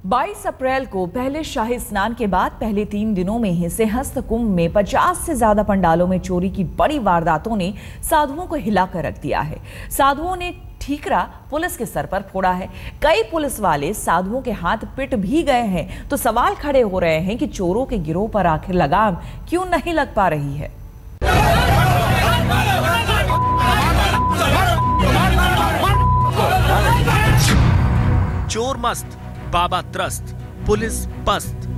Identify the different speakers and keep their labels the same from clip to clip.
Speaker 1: 22 अप्रैल को पहले शाही स्नान के बाद पहले 3 दिनों में ही सिंहस्थ कुंभ में 50 से ज्यादा पंडालों में चोरी की बड़ी वारदातों ने साधुओं को हिलाकर रख दिया है। साधुओं ने ठीकरा पुलिस के सर पर फोड़ा है। कई पुलिस वाले साधुओं के हाथ पिट भी गए हैं। तो सवाल खड़े हो रहे हैं कि चोरों के गिरोह पर आखिर लगाम क्यों नहीं लग पा रही है।
Speaker 2: चोर मस्त, बाबा त्रस्त, पुलिस पस्त।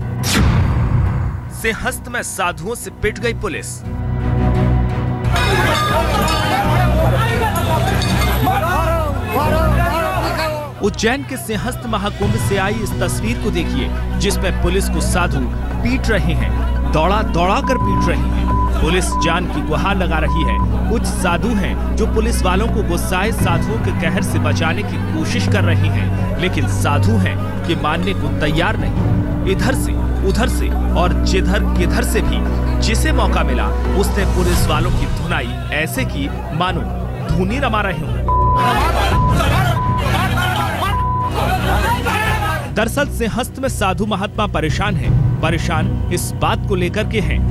Speaker 2: सिंहस्थ में साधुओं से पिट गई पुलिस। उज्जैन के सिंहस्थ महाकुंभ से आई इस तस्वीर को देखिए, जिसमें पुलिस को साधु पीट रहे हैं, दौड़ा दौड़ा कर पीट रहे हैं। पुलिस जान की गुहार लगा रही है। कुछ साधु हैं जो पुलिस वालों को गुस्साए साधुओं के कहर से बचाने की कोशिश कर रहे हैं, लेकिन साधु हैं कि मानने को तैयार नहीं। इधर से उधर से और जिधर किधर से भी जिसे मौका मिला उसने पुलिस वालों की धुनाई ऐसे की मानो धुनी रमा रहे हों। दरअसल सिंहस्थ में साधु महात्मा परेशान हैं। परेशान इस बात को लेकर के हैं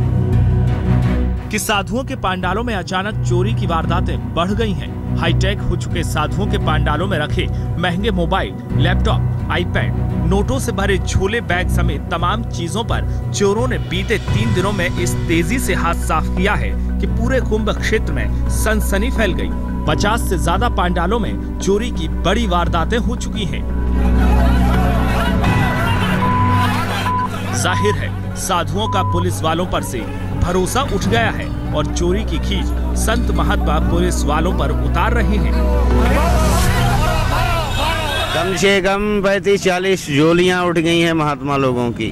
Speaker 2: कि साधुओं के पांडालों में अचानक चोरी की वारदातें बढ़ गई हैं। हाईटेक हो चुके साधुओं के पांडालों में रखे महंगे मोबाइल, लैपटॉप, आईपैड, नोटों से भरे झोले, बैग समेत तमाम चीजों पर चोरों ने बीते 3 दिनों में इस तेजी से हाथ साफ किया है कि पूरे कुंभ क्षेत्र में सनसनी फैल गई। 50 से ज्यादा पांडालों में चोरी की बड़ी वारदातें हो चुकी हैं। जाहिर है साधुओं का पुलिस वालों पर से भरोसा उठ गया है और चोरी की खींच संत महात्मा पुलिस वालों पर उतार रहे हैं।
Speaker 3: कम से कम 35-40 झोलियां उठ गई हैं महात्मा लोगों की।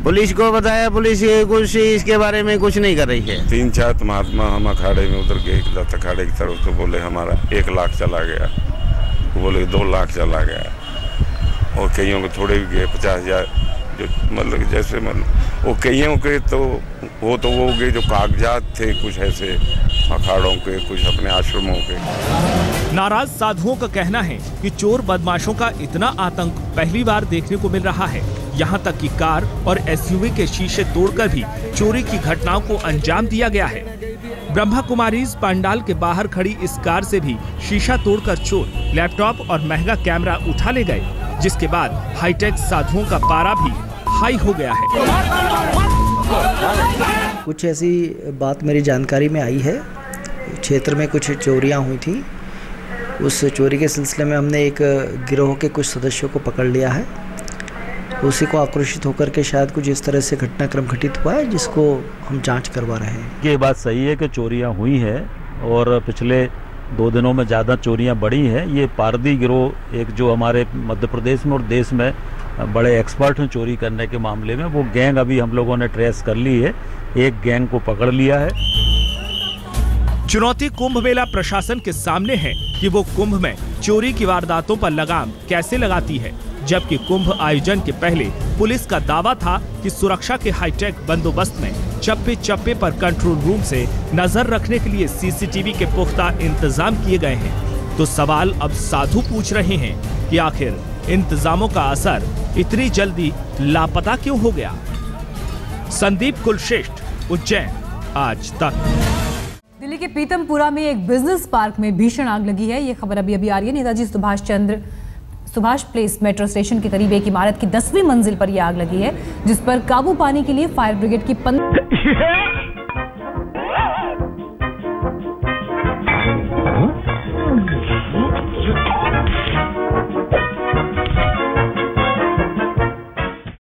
Speaker 3: पुलिस को बताया, पुलिस कुछ इसके बारे में कुछ नहीं कर रही है।
Speaker 4: 3-4 महात्मा हम अखाड़े में उतर गए, अखाड़े की तरफ तो बोले हमारा 1 लाख चला गया, तो बोले 2 लाख चला गया, और कईयों को थोड़े भी गए 50,000, जो मतलब जैसे मतलब वो कईयों के तो वो गए जो कागजात थे, कुछ ऐसे अखाड़ों के, कुछ अपने आश्रमों के।
Speaker 2: नाराज साधुओं का कहना है कि चोर बदमाशों का इतना आतंक पहली बार देखने को मिल रहा है। यहाँ तक कि कार और एसयूवी के शीशे तोड़कर भी चोरी की घटनाओं को अंजाम दिया गया है। ब्रह्मा कुमारीज पंडाल के बाहर खड़ी इस कार से भी शीशा तोड़कर चोर लैपटॉप और महंगा कैमरा उठा ले गए, जिसके बाद हाईटेक साधुओं का पारा भी हाई हो गया है।
Speaker 5: कुछ ऐसी बात मेरी जानकारी में आई है, क्षेत्र में कुछ चोरियां हुई थी। उस चोरी के सिलसिले में हमने एक गिरोह के कुछ सदस्यों को पकड़ लिया है। उसी को आक्रोशित होकर के शायद कुछ इस तरह से घटनाक्रम घटित हुआ है, जिसको हम जांच करवा रहे हैं।
Speaker 6: ये बात सही है कि चोरियां हुई है और पिछले 2 दिनों में ज़्यादा चोरियां बढ़ी हैं। ये पारदी गिरोह एक जो हमारे मध्य प्रदेश में और देश में बड़े एक्सपर्ट हैं चोरी करने के मामले में, वो गैंग अभी हम लोगों ने ट्रेस कर ली है। एक गैंग को पकड़ लिया है।
Speaker 2: चुनौती कुंभ मेला प्रशासन के सामने है कि वो कुंभ में चोरी की वारदातों पर लगाम कैसे लगाती है, जबकि कुंभ आयोजन के पहले पुलिस का दावा था कि सुरक्षा के हाईटेक बंदोबस्त में चप्पे चप्पे पर कंट्रोल रूम से नजर रखने के लिए सीसीटीवी के पुख्ता इंतजाम किए गए हैं। तो सवाल अब साधु पूछ रहे हैं कि आखिर इंतजामों का असर इतनी जल्दी लापता क्यों हो गया। संदीप कुलश्रेष्ठ, उज्जैन, आज तक।
Speaker 7: दिल्ली के पीतमपुरा में एक बिजनेस पार्क में भीषण आग लगी है। ये खबर अभी आ रही है। Netaji Subhash place metro station के करीब एक इमारत की 10वीं मंजिल पर यह आग लगी है, जिस पर काबू पाने के लिए फायर ब्रिगेड की